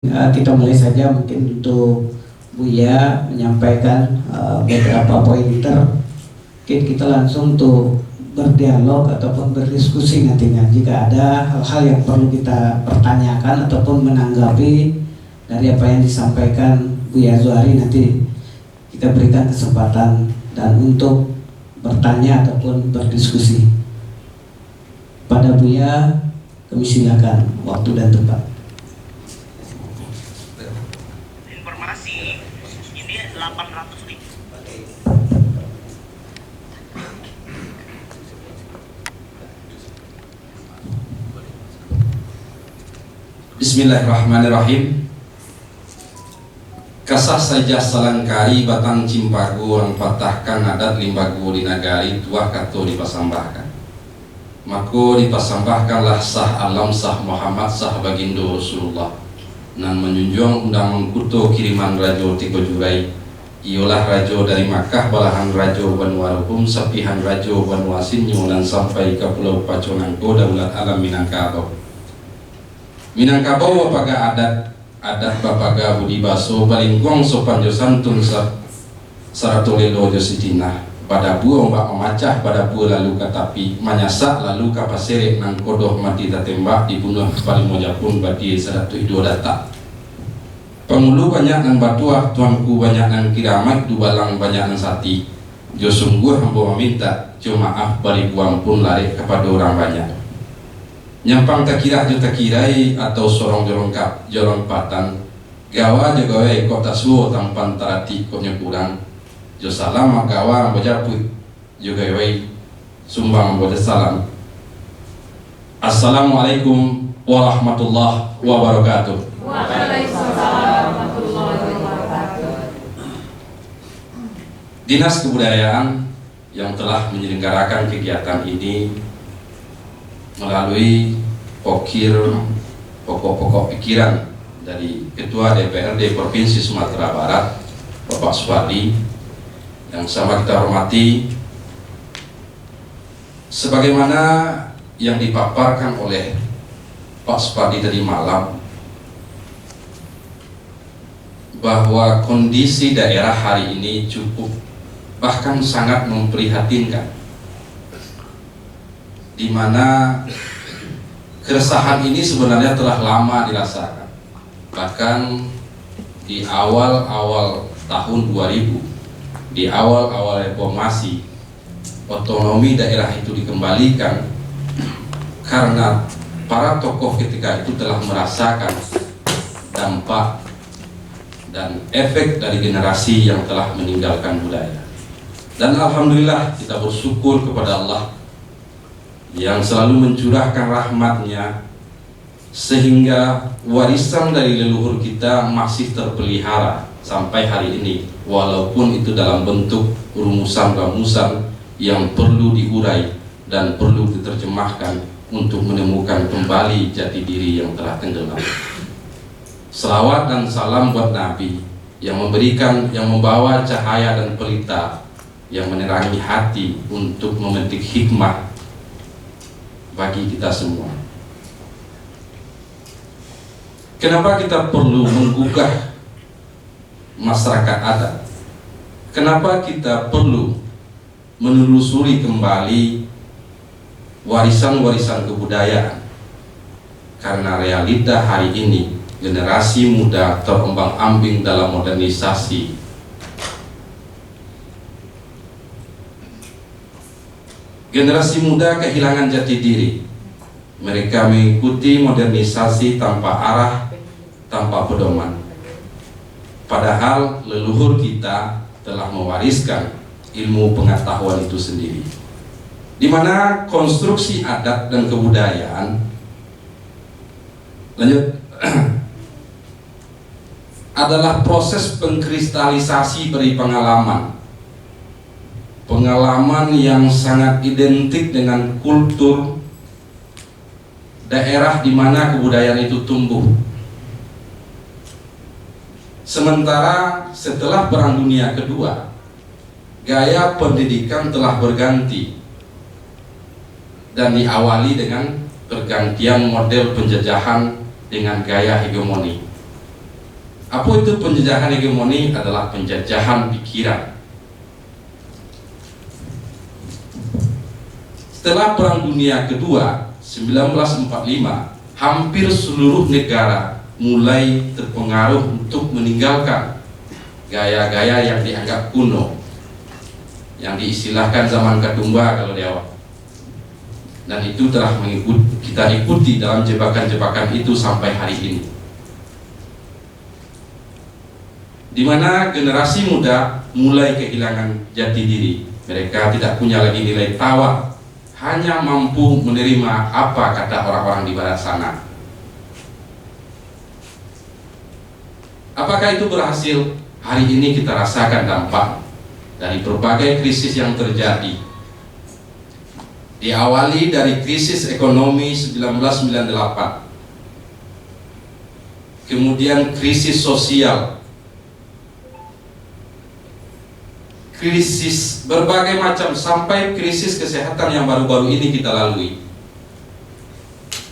Kita mulai saja mungkin untuk Buya menyampaikan beberapa pointer. Mungkin kita langsung untuk berdialog ataupun berdiskusi nantinya. Jika ada hal-hal yang perlu kita pertanyakan ataupun menanggapi dari apa yang disampaikan Buya Zuhari, nanti kita berikan kesempatan dan untuk bertanya ataupun berdiskusi. Pada Buya, kami silakan waktu dan tempat. Ini 800.000. Bismillahirrahmanirrahim. Kasah saja salangkari batang cimpagu orang patahkan adat limbagu di nagari tuah kato dipasambahkan. Mako dipasambahkanlah sah alam sah Muhammad sah bagindo Rasulullah nan menjunjung undang mengkuto kiriman rajo Tiko Jurai. Iolah rajo dari Makkah balahan rajo Banwarukum sapihan rajo Banwasinyo dan sampai ke pulau Paconangko daulat alam Minangkabau. Minangkabau apaga adat bapaga budi baso balingkong sopan jo santun saratolelo jo sitina pada buah mbak memacah pada buah lalu katapi manyasak lalu kapasere nang kodoh mati tatembak dibunuh paling mojapun badi sadatu ido data. Pengulu banyak nang batuah tuanku banyak nang kiramat dubalang banyak nang sati jo sungguh hambo meminta jo maaf bari buang pun lari kepada orang banyak. Nyampang tak kira jo tak kirai atau sorong jorong patan gawa jo gawe kota suo tampan tarati koknya kurang jo salam gawa bojaput jo gawe sumbang boja salam. Assalamualaikum warahmatullahi wabarakatuh. Waalaikumsalam warahmatullahi wabarakatuh. Dinas Kebudayaan yang telah menyelenggarakan kegiatan ini melalui pokok-pokok pikiran dari Ketua DPRD Provinsi Sumatera Barat Bapak Supardi yang sama kita hormati, sebagaimana yang dipaparkan oleh Pak Supardi tadi malam bahwa kondisi daerah hari ini cukup bahkan sangat memprihatinkan, di mana keresahan ini sebenarnya telah lama dirasakan. Bahkan di awal-awal tahun 2000, di awal-awal reformasi, otonomi daerah itu dikembalikan karena para tokoh ketika itu telah merasakan dampak dan efek dari generasi yang telah meninggalkan budaya. Dan alhamdulillah kita bersyukur kepada Allah yang selalu mencurahkan rahmatnya sehingga warisan dari leluhur kita masih terpelihara sampai hari ini, walaupun itu dalam bentuk rumusan-rumusan yang perlu diurai dan perlu diterjemahkan untuk menemukan kembali jati diri yang telah tenggelam. Selawat dan salam buat Nabi yang memberikan, yang membawa cahaya dan pelita yang menerangi hati untuk memetik hikmah bagi kita semua. Kenapa kita perlu menggugah masyarakat adat? Kenapa kita perlu menelusuri kembali warisan-warisan kebudayaan? Karena realita hari ini generasi muda terombang-ambing dalam modernisasi. Generasi muda kehilangan jati diri. Mereka mengikuti modernisasi tanpa arah, tanpa pedoman. Padahal leluhur kita telah mewariskan ilmu pengetahuan itu sendiri, di mana konstruksi adat dan kebudayaan adalah proses pengkristalisasi dari pengalaman yang sangat identik dengan kultur daerah di mana kebudayaan itu tumbuh. Sementara setelah Perang Dunia Kedua, gaya pendidikan telah berganti dan diawali dengan pergantian model penjajahan dengan gaya hegemoni. Apa itu penjajahan hegemoni? Adalah penjajahan pikiran. Setelah Perang Dunia Kedua 1945, hampir seluruh negara mulai terpengaruh untuk meninggalkan gaya-gaya yang dianggap kuno, yang diistilahkan zaman Katumba kalau di awal. Dan itu telah kita ikuti dalam jebakan-jebakan itu sampai hari ini, di mana generasi muda mulai kehilangan jati diri. Mereka tidak punya lagi nilai tawar, hanya mampu menerima apa kata orang-orang di barat sana. Apakah itu berhasil? Hari ini kita rasakan dampak dari berbagai krisis yang terjadi. Diawali dari krisis ekonomi 1998, kemudian krisis sosial, krisis berbagai macam, sampai krisis kesehatan yang baru-baru ini kita lalui.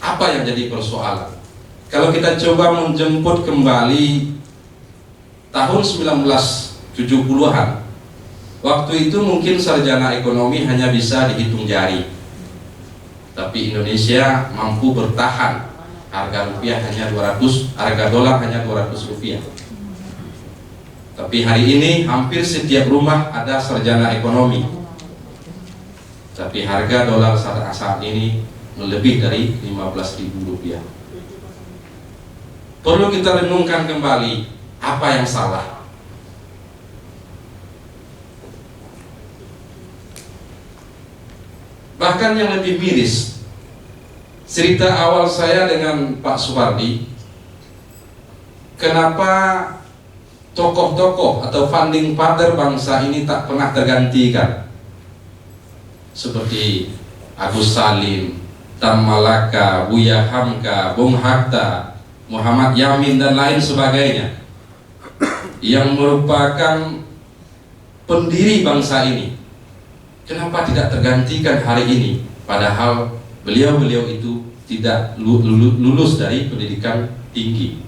Apa yang jadi persoalan? Kalau kita coba menjemput kembali tahun 1970-an, waktu itu mungkin sarjana ekonomi hanya bisa dihitung jari, tapi Indonesia mampu bertahan. Harga rupiah hanya 200, harga dolar hanya 200 rupiah. Tapi hari ini hampir setiap rumah ada sarjana ekonomi. Tapi harga dolar saat ini lebih dari 15.000 rupiah. Perlu kita renungkan kembali, apa yang salah? Bahkan yang lebih miris, cerita awal saya dengan Pak Supardi, kenapa tokoh-tokoh atau founding father bangsa ini tak pernah tergantikan, seperti Agus Salim, Tan Malaka, Buya Hamka, Bung Hatta, Muhammad Yamin dan lain sebagainya, yang merupakan pendiri bangsa ini. Kenapa tidak tergantikan hari ini? Padahal beliau-beliau itu tidak lulus dari pendidikan tinggi.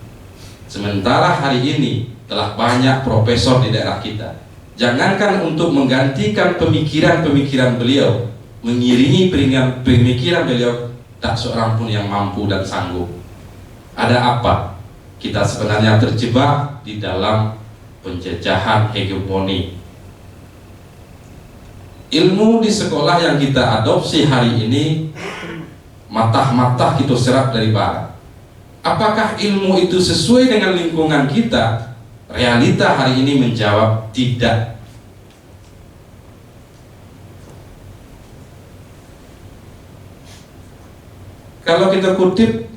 Sementara hari ini telah banyak profesor di daerah kita. Jangankan untuk menggantikan pemikiran-pemikiran beliau, mengiringi pemikiran beliau, tak seorang pun yang mampu dan sanggup. Ada apa? Kita sebenarnya terjebak di dalam penjajahan hegemoni. Ilmu di sekolah yang kita adopsi hari ini matah-matah kita serap dari barat. Apakah ilmu itu sesuai dengan lingkungan kita? Realita hari ini menjawab tidak. Kalau kita kutip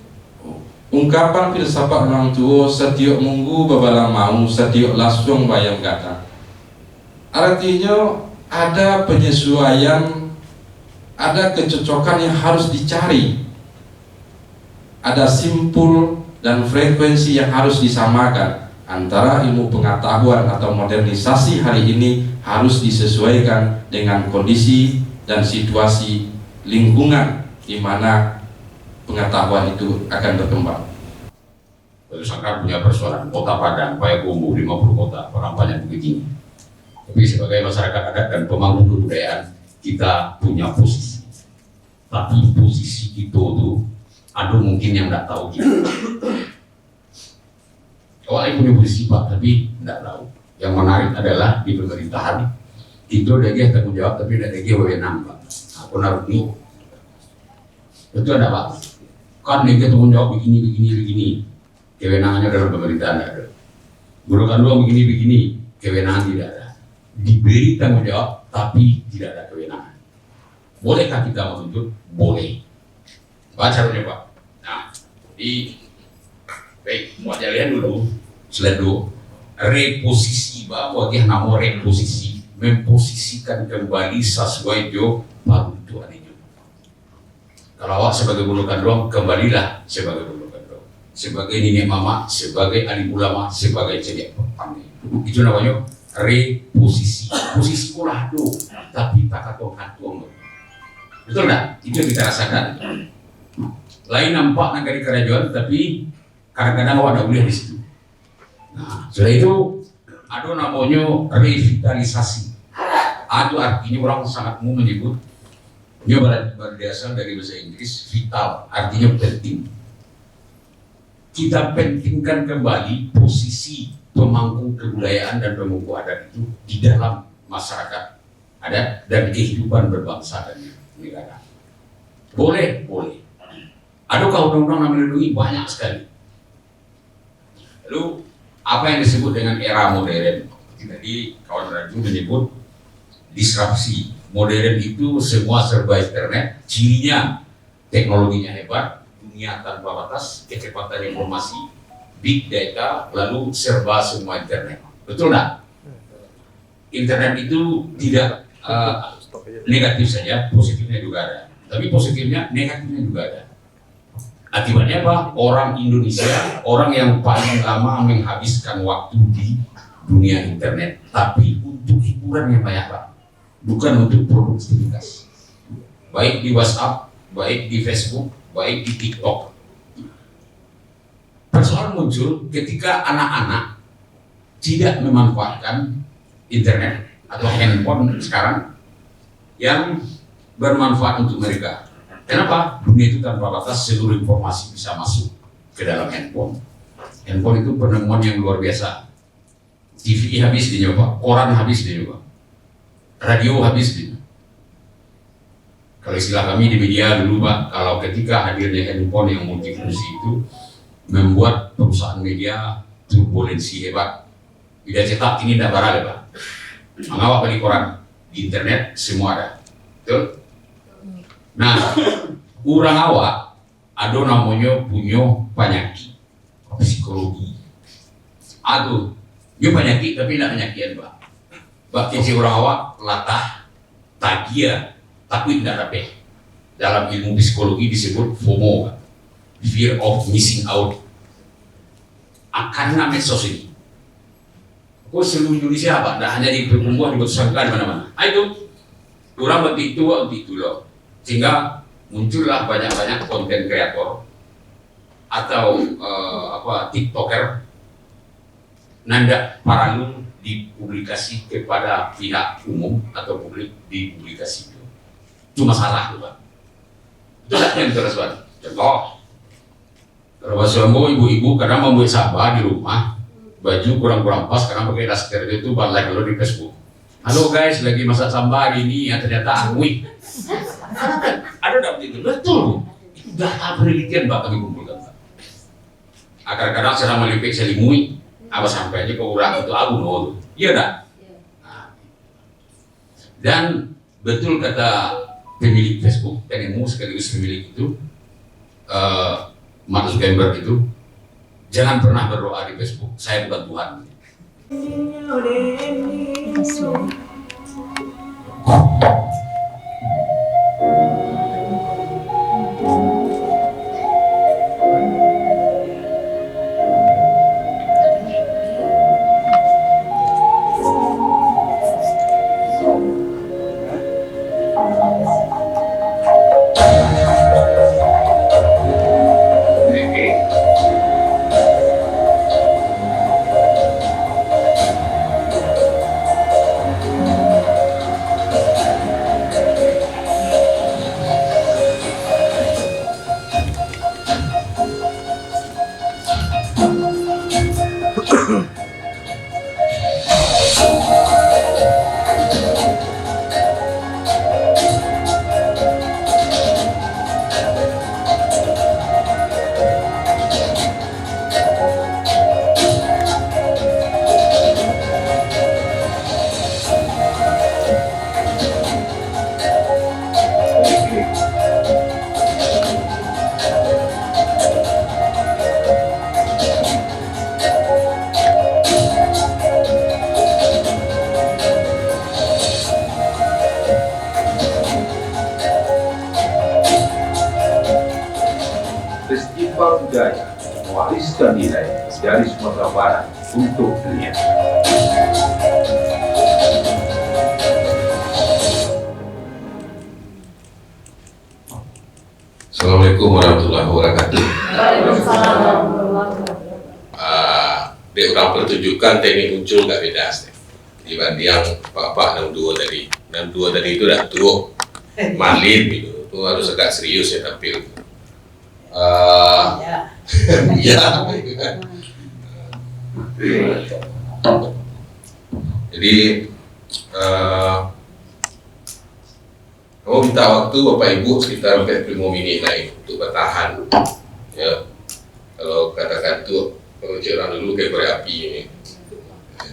ungkapan filsafat orang tua, setiok munggu babala mau, setiok langsung bayang kata. Artinya ada penyesuaian, ada kecocokan yang harus dicari, ada simpul dan frekuensi yang harus disamakan antara ilmu pengetahuan atau modernisasi hari ini harus disesuaikan dengan kondisi dan situasi lingkungan di mana pengetahuan itu akan berkembang. Tersangka punya persoalan kota Padang, Payakumbuh, 50 kota, orang banyak begini. Tapi sebagai masyarakat adat dan pemangku kebudayaan, kita punya posisi. Tapi posisi itu tuh, ada mungkin yang tidak tahu kita. Awalnya punya posisi Pak, tapi tidak tahu. Yang menarik adalah di pemerintahan, itu dia tanggung jawab, tapi tidak dia wewenang Pak. Aku naruh ini, itu ada Pak. Kan dia tanggung jawab begini. Kewenangannya dalam pemerintahan ada. Guru kandung begini, kewenangan tidak ada. Diberi tanggung jawab, tapi tidak ada kewenangan. Bolehkah kita menuntut? Boleh. Baca dulu Pak. Nah, baik, mau lihat dulu, slide dulu. Reposisi, bahwa dia nama reposisi, memposisikan kembali sesuai jo baru Tuhan itu. Kalau awak sebagai bulu kandung, kembalilah sebagai bulu kandung, sebagai nenek mama, sebagai alim ulama, sebagai cedek pandai. Itu namanya reposisi. Posisi kulah tuh, tapi tak katuang. Betul nggak? Itu kita rasakan. Lain nampak negara kerajaan, tapi kadang-kadang awak tidak boleh di situ. Nah, setelah itu ada namanya revitalisasi. Itu artinya orang sangat mau menyebut, dia berasal dari bahasa Inggris vital, artinya penting. Kita pentingkan kembali posisi pemangku kebudayaan dan pemangku adat itu di dalam masyarakat adat dan kehidupan berbangsa dan negara. Boleh. Adakah undang-undang melindungi? Banyak sekali. Lalu apa yang disebut dengan era modern? Tadi kawan radio menyebut disrupsi. Modern itu semua serba internet, cirinya teknologinya hebat, dunia tanpa batas, kecepatan informasi, big data, lalu serba semua internet. Betul nggak? Internet itu tidak negatif saja, positifnya juga ada. Tapi positifnya, negatifnya juga ada. Akibatnya apa? Orang Indonesia, orang yang paling lama menghabiskan waktu di dunia internet, tapi untuk hiburan yang banyak, Pak. Bukan untuk produktivitas. Baik di WhatsApp, baik di Facebook, baik di TikTok. Persoalan muncul ketika anak-anak tidak memanfaatkan internet atau handphone sekarang yang bermanfaat untuk mereka. Kenapa? Dunia itu tanpa batas, seluruh informasi bisa masuk ke dalam handphone. Handphone itu penemuan yang luar biasa. TV habis dinyoba, koran habis dinyoba, radio habis dinyoba. Kalau istilah kami di media dulu, Pak, kalau ketika hadirnya handphone yang multifungsi itu membuat perusahaan media turbulensi hebat. Media cetak ini tidak barang, Pak. Mengawal beli koran di internet semua ada. Betul? Nah, orang awak ada namanya punya penyakit psikologi. Aduh, dia penyakit tapi tidak penyakitan, Pak. Bagi orang awak latah, tagia, tapi tidak rapi. Dalam ilmu psikologi disebut FOMO, Pak. Fear of missing out. Karena medsos ini. Kok seluruh Indonesia, Pak, tidak hanya di perkumpulan, di Batu di mana-mana. Itu orang waktu itu loh. Sehingga muncullah banyak-banyak konten kreator atau TikToker nanda paralel dipublikasi kepada pihak umum atau publik dipublikasi itu masalah tuh, Pak. Itu yang terus, Pak. Contoh, kalau suami ibu-ibu kadang membuat sabar di rumah, baju kurang-kurang pas karena pakai daster itu like lo di Facebook. Halo guys, lagi masak sambal ini ya, ternyata angui. Ada enggak begitu? Betul. Itu data penelitian, Pak, kami kumpulkan, Pak. Kadang-kadang saya melipik selimui, apa sampai aja ke orang itu aku nol. Iya enggak? Nah. Dan betul kata pemilik Facebook, penemu sekaligus pemilik itu, Mark Zuckerberg itu, jangan pernah berdoa di Facebook, saya bukan Tuhan. Festival Budaya mewariskan nilai dari Sumatera Barat untuk dunia. Assalamualaikum warahmatullahi wabarakatuh. Waalaikumsalam warahmatullahi wabarakatuh. dia orang pertunjukan teknik muncul gak beda dibanding yang Pak 62 tadi. 62 tadi itu udah tua, malin gitu, itu harus agak serius ya tampil. Ya, gitu kan. Jadi kamu minta waktu Bapak Ibu sekitar 45 menit lagi untuk bertahan. Ya, kalau katakan tuh kalau cerang dulu kayak korek api ini,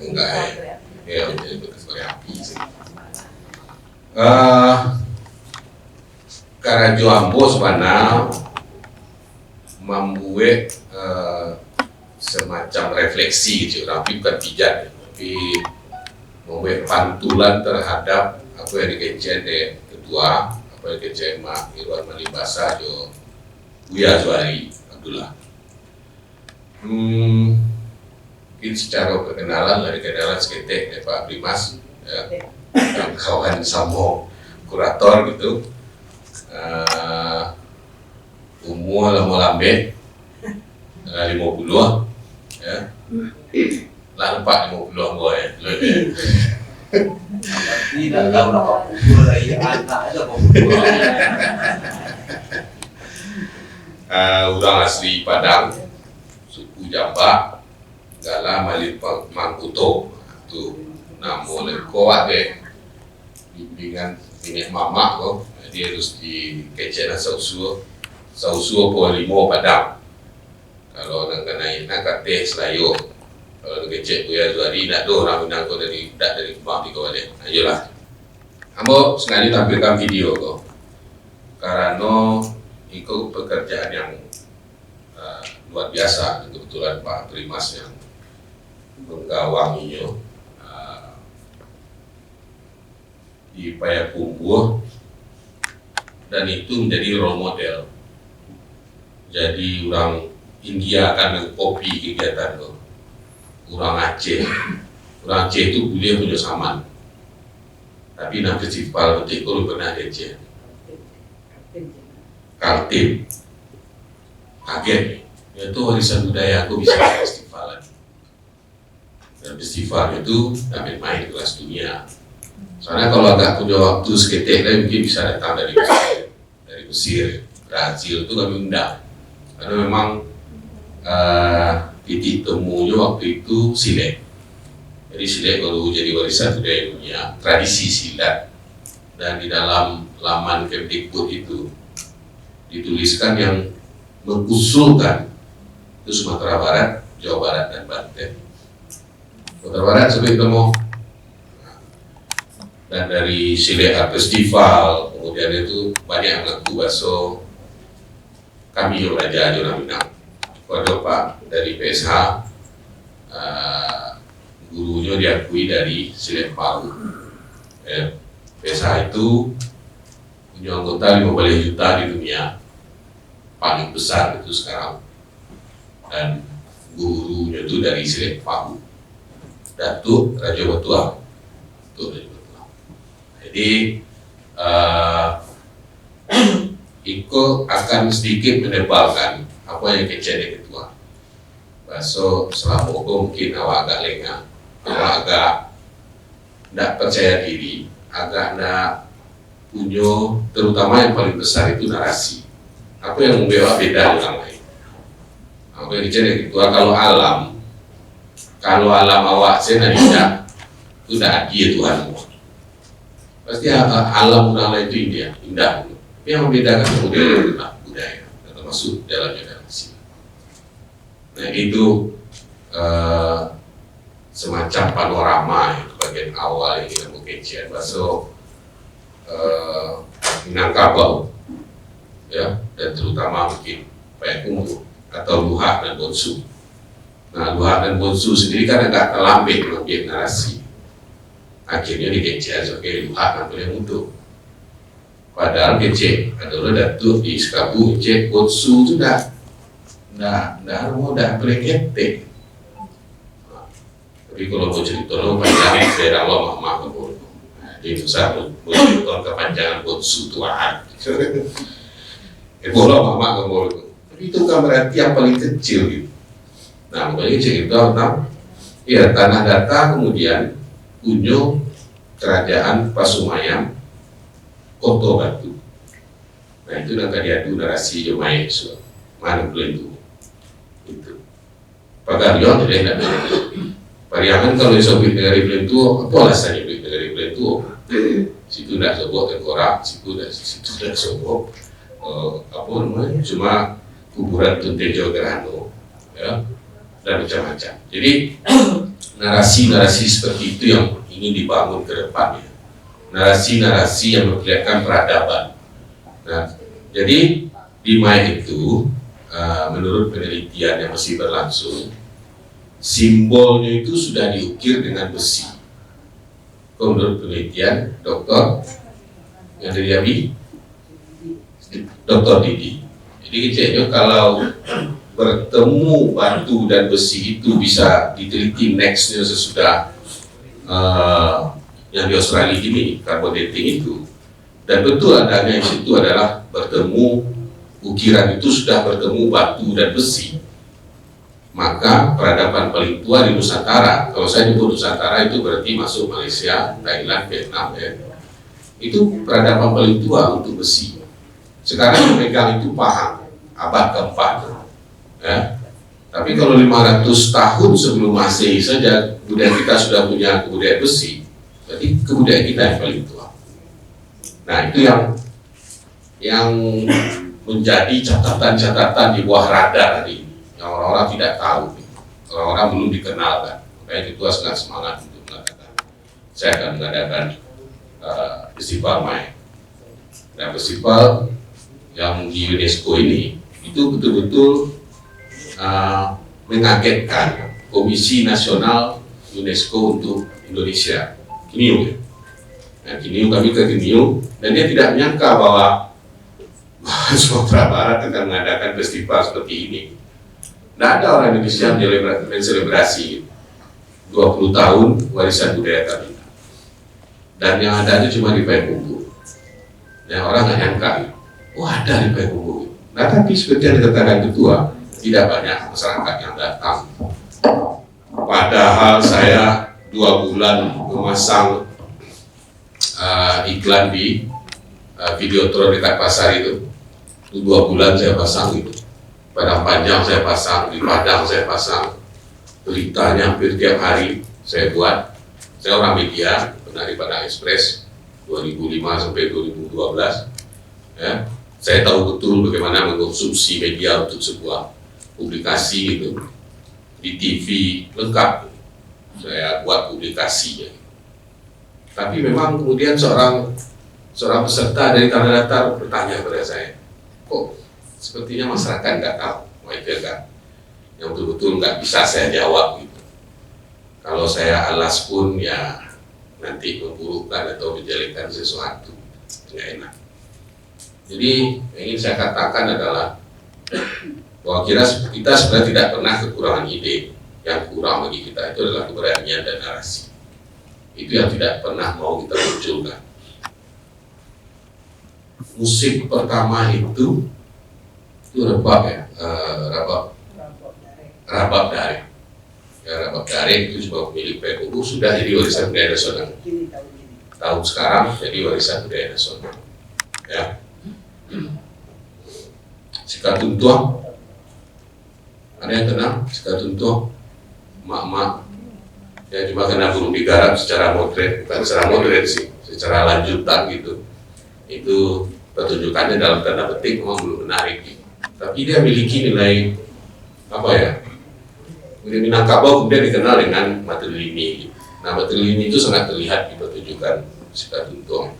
enggak ya, jadi bekas korek api sih. Karajo Ambo sebenarnya membuat semacam refleksi gitu, tapi bukan pijat, tapi membuat pantulan terhadap apa yang dikecen deh ketua, apa yang dikecen Mak Irwan Malibasa jo Buya Zuari Abdullah. Mungkin secara perkenalan dari kenalan seketek dari Pak Primas, ya, kawan sama kurator gitu. Umur lama lambe 50 ya. Lah nampak 50 gua ya. Tidak tahu apa pukul lagi anak aja pukul. Orang asli Padang, suku Jamba, Gala Malin Mangkuto, itu nama lengkawat deh. Bimbingan ini mama kok, dia harus di kecena sausuo Polimo Padang. Kalau nak naik nak kate Selayo, kalau nak kecek Buya Zuari nak do orang Minang kau dari rumah di kau ada. Ayolah, ambo sengaja tampilkan video kok, karena itu pekerjaan yang luar biasa. Kebetulan Pak Primas yang menggawanginya di Payakumbuh, dan itu menjadi role model. Jadi orang India akan mengkopi kegiatan itu. Orang Aceh itu boleh punya saman, tapi nak festival betul kalau pernah Aceh. Kaltim, kaget, itu warisan budaya aku bisa festivalan. Dan festival itu tak main-main kelas dunia. Soalnya kalau agak punya waktu seketik lagi mungkin bisa datang dari Mesir, Brazil itu kami undang. Karena memang titik temunya waktu itu silet. Jadi silet baru jadi warisan budaya dunia, tradisi silat. Dan di dalam laman Kemdikbud itu dituliskan yang mengusulkan itu Sumatera Barat, Jawa Barat, dan Banten. Sumatera Barat sampai ketemu. Dan dari Silet Art Festival, kemudian itu banyak yang ngaku baso kami yang Raja Jona Minang. Waduh Pak dari PSH, gurunya diakui dari Silet Palu. Ya, PSH itu punya anggota 15 juta di dunia, paling besar itu sekarang. Dan gurunya itu dari Silet Palu, Datuk Raja Batua. Jadi Iko akan sedikit menebalkan apa yang kecil ketua. So selama itu mungkin awak agak lengah, awak agak tidak percaya diri, agak tidak punya, terutama yang paling besar itu narasi. Apa yang membawa beda dengan lain? Apa yang kecil ketua kalau alam awak saya tidak, itu tidak adil Tuhan. Pasti alam lain itu indah. Tapi yang membedakan kemudian adalah budaya, termasuk dalamnya narasi. Nah itu semacam panorama itu bagian awal yang kita mau kecian. Baso Minangkabau, ya, dan terutama mungkin Payakumbuh atau Luhak dan Bonsu. Nah Luhak dan Bonsu sendiri kan agak terlambat mengambil narasi. Akhirnya dikecek sebagai Luhak yang boleh untuk. Padahal kecek adalah Datuk di Sekabu kecek Bonsu itu dah boleh ketek. Tapi kalau mau cerita lo panjang saya Allah mah jadi besar mau cerita kepanjangan Bonsu Tuhan. Boleh mama kamu. Tapi itu kan berarti yang paling kecil gitu. Nah makanya cerita tentang Ya, tanah datar kemudian Unyo, kerajaan Pasumayam, Koto Batu. Nah itu yang tadi adu narasi Jomai mana belum itu. Pagaryo jadi tidak begitu. Pariangan kalau disebut negeri Belentu, apa alasannya negeri Belentu? Situ tidak sebut tengkorak, situ tidak sebut apa namanya? Cuma kuburan Tuntejo Gerhano, ya, dan macam-macam. Jadi narasi-narasi seperti itu yang ingin dibangun ke depannya. Narasi-narasi yang memperlihatkan peradaban. Nah, jadi di Mai itu, menurut penelitian yang masih berlangsung, simbolnya itu sudah diukir dengan besi. Kalau menurut penelitian, dokter yang dari Jambi, Dr. Didi. Jadi kecilnya kalau bertemu batu dan besi itu bisa diteliti nextnya sesudah yang di Australia ini, carbon dating itu. Dan betul adanya di situ adalah bertemu, ukiran itu sudah bertemu batu dan besi. Maka peradaban paling tua di Nusantara, kalau saya nyebut Nusantara itu berarti masuk Malaysia, Thailand, Vietnam, ya. Itu peradaban paling tua untuk besi. Sekarang yang pegang itu Pahang, abad keempat, ya. Tapi kalau 500 tahun sebelum Masehi saja budaya kita sudah punya kebudayaan besi, berarti kebudayaan kita yang paling tua. Nah itu yang menjadi catatan-catatan di bawah radar hari ini, yang orang-orang tidak tahu, orang-orang belum dikenalkan. Makanya Ketua sangat semangat untuk mengatakan, saya akan mengadakan festival Mai. Dan festival yang di UNESCO ini itu betul-betul mengagetkan Komisi Nasional UNESCO untuk Indonesia, KINIU. Nah, KINIU, kami ke KINIU, dan dia tidak menyangka bahwa Sumatera Barat akan mengadakan festival seperti ini. Tidak ada orang Indonesia yang menselebrasi 20 tahun warisan budaya kami. Dan yang ada itu cuma di Payakumbuh. Yang orang nggak nyangka, ada di Payakumbuh. Nah tapi seperti yang dikatakan Ketua, tidak banyak masyarakat yang datang. Padahal saya 2 bulan memasang iklan di Videotron dekat pasar itu. 2 bulan saya pasang itu. Padang Panjang saya pasang, di Padang saya pasang. Beritanya hampir tiap hari saya buat. Saya orang media, pernah di Padang Express 2005 sampai 2012. Ya. Saya tahu betul bagaimana mengkonsumsi media untuk sebuah publikasi gitu. Di TV lengkap saya buat publikasinya. Tapi memang kemudian seorang peserta dari Tanah Datar bertanya kepada saya, kok sepertinya masyarakat nggak tahu, kan? Yang betul-betul nggak bisa saya jawab gitu. Kalau saya alas pun ya nanti memburukkan atau menjelekkan sesuatu, nggak enak. Jadi yang ingin saya katakan adalah bahwa kita sebenarnya tidak pernah kekurangan ide. Yang kurang bagi kita itu adalah keberanian dan narasi. Itu yang tidak pernah mau kita munculkan. Musik pertama itu rebab ya, rabab daring. Ya, rabab daring itu sebuah milik Payakumbuh, sudah jadi warisan budaya nasional. Tahun sekarang jadi warisan budaya nasional. Ya. Sikatuntuang, ada yang kenal Sikatuntuang? Mak-mak ya, cuma karena belum digarap secara modern, bukan secara modern sih, secara lanjutan gitu. Itu pertunjukannya dalam tanda petik memang belum menarik gitu. Tapi dia memiliki nilai apa ya, Minangkabau kemudian dikenal dengan Matelini gitu. Nah Matelini itu sangat terlihat di pertunjukan Sikatuntuang.